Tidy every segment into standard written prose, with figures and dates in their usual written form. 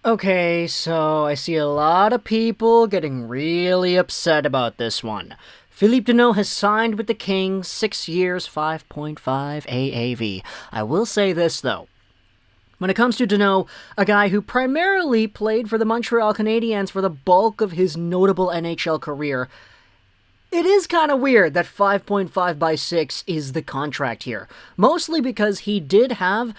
Okay, so I see a lot of people getting really upset about this one. Phillip Danault has signed with the Kings, 6 years, 5.5 AAV. I will say this, though. When it comes to Danault, a guy who primarily played for the Montreal Canadiens for the bulk of his notable NHL career, it is kind of weird that 5.5 by 6 is the contract here. Mostly because he did have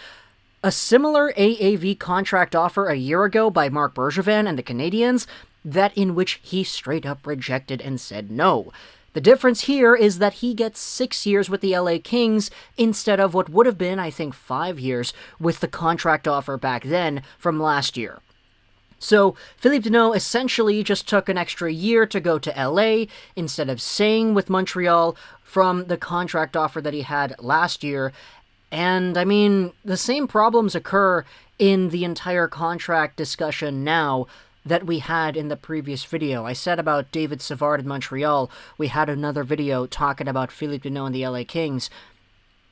a similar AAV contract offer a year ago by Marc Bergevin and the Canadiens, that in which he straight up rejected and said no. The difference here is that he gets 6 years with the LA Kings instead of what would have been, I think, 5 years with the contract offer back then from last year. So, Phillip Danault essentially just took an extra year to go to LA instead of staying with Montreal from the contract offer that he had last year. And, I mean, the same problems occur in the entire contract discussion now that we had in the previous video. I said about David Savard in Montreal. We had another video talking about Phillip Danault and the LA Kings.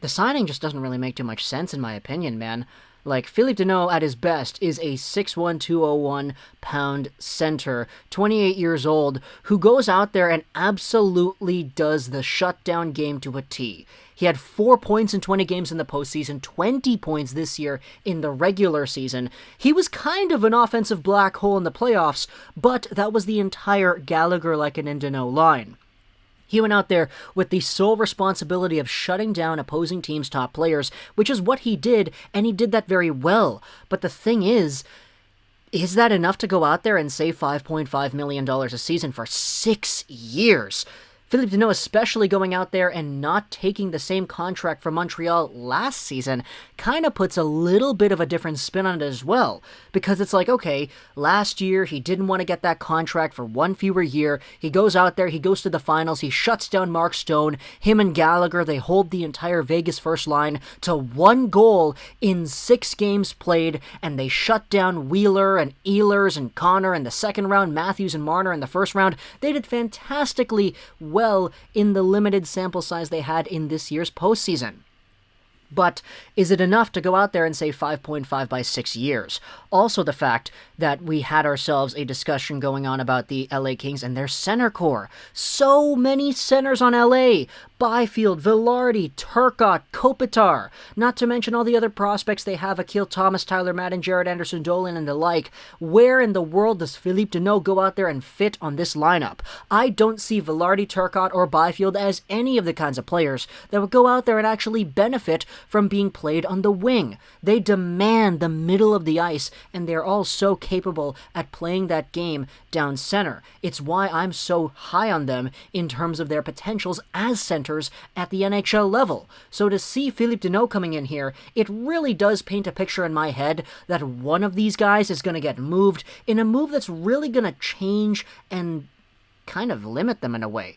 The signing just doesn't really make too much sense, in my opinion, man. Like, Phillip Danault at his best is a 6'1", 201-pound center, 28 years old, who goes out there and absolutely does the shutdown game to a T. He had 4 points in 20 games in the postseason, 20 points this year in the regular season. He was kind of an offensive black hole in the playoffs, but that was the entire Gallagher-like and Danault line. He went out there with the sole responsibility of shutting down opposing teams' top players, which is what he did, and he did that very well. But the thing is that enough to go out there and save $5.5 million a season for 6 years? Phillip Danault especially going out there and not taking the same contract from Montreal last season kind of puts a little bit of a different spin on it as well. Because it's like, okay, last year he didn't want to get that contract for one fewer year. He goes out there, he goes to the finals, he shuts down Mark Stone. Him and Gallagher, they hold the entire Vegas first line to 1 goal in 6 games played, and they shut down Wheeler and Ehlers and Connor in the second round, Matthews and Marner in the first round. They did fantastically well in the limited sample size they had in this year's postseason. But is it enough to go out there and say 5.5 by 6 years? Also the fact that we had ourselves a discussion going on about the LA Kings and their center core. So many centers on LA. Byfield, Vilardi, Turcotte, Kopitar. Not to mention all the other prospects they have, Akil Thomas, Tyler Madden, Jared Anderson-Dolan, and the like. Where in the world does Phillip Danault go out there and fit on this lineup? I don't see Vilardi, Turcotte, or Byfield as any of the kinds of players that would go out there and actually benefit from being played on the wing. They demand the middle of the ice, and they're all so capable at playing that game down center. It's why I'm so high on them in terms of their potentials as centers at the NHL level. So to see Phillip Danault coming in here, it really does paint a picture in my head that one of these guys is going to get moved in a move that's really going to change and kind of limit them in a way.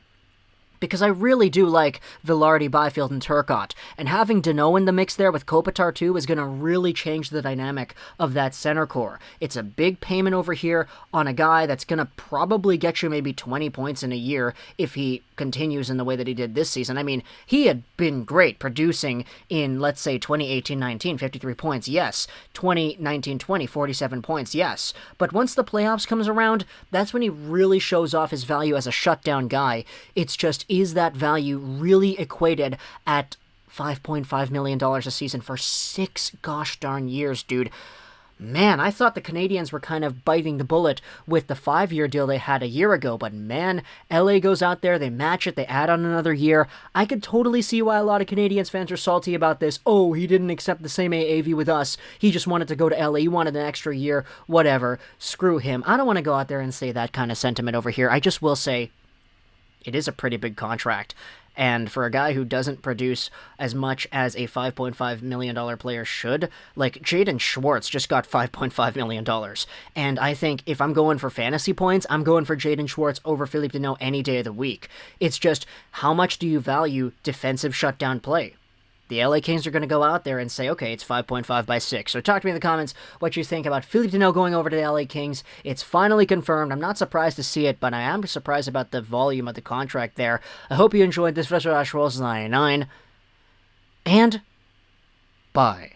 Because I really do like Vilardi, Byfield, and Turcotte, and having Danault in the mix there with Kopitar too is going to really change the dynamic of that center core. It's a big payment over here on a guy that's going to probably get you maybe 20 points in a year if he continues in the way that he did this season. I mean, he had been great producing in, let's say, 2018-19, 53 points, yes. 2019-20, 47 points, yes. But once the playoffs comes around, that's when he really shows off his value as a shutdown guy. It's just, is that value really equated at $5.5 million a season for 6 gosh darn years, dude? Man, I thought the Canadiens were kind of biting the bullet with the 5-year deal they had a year ago, but man, LA goes out there, they match it, they add on another year. I could totally see why a lot of Canadiens fans are salty about this. Oh, he didn't accept the same AAV with us. He just wanted to go to LA. He wanted an extra year. Whatever. Screw him. I don't want to go out there and say that kind of sentiment over here. I just will say it is a pretty big contract. And for a guy who doesn't produce as much as a $5.5 million player should, like Jaden Schwartz just got $5.5 million. And I think if I'm going for fantasy points, I'm going for Jaden Schwartz over Phillip Danault any day of the week. It's just, how much do you value defensive shutdown play? The LA Kings are going to go out there and say, okay, it's 5.5 by 6. So talk to me in the comments what you think about Phillip Danault going over to the LA Kings. It's finally confirmed. I'm not surprised to see it, but I am surprised about the volume of the contract there. I hope you enjoyed this. Rumours 99. And bye.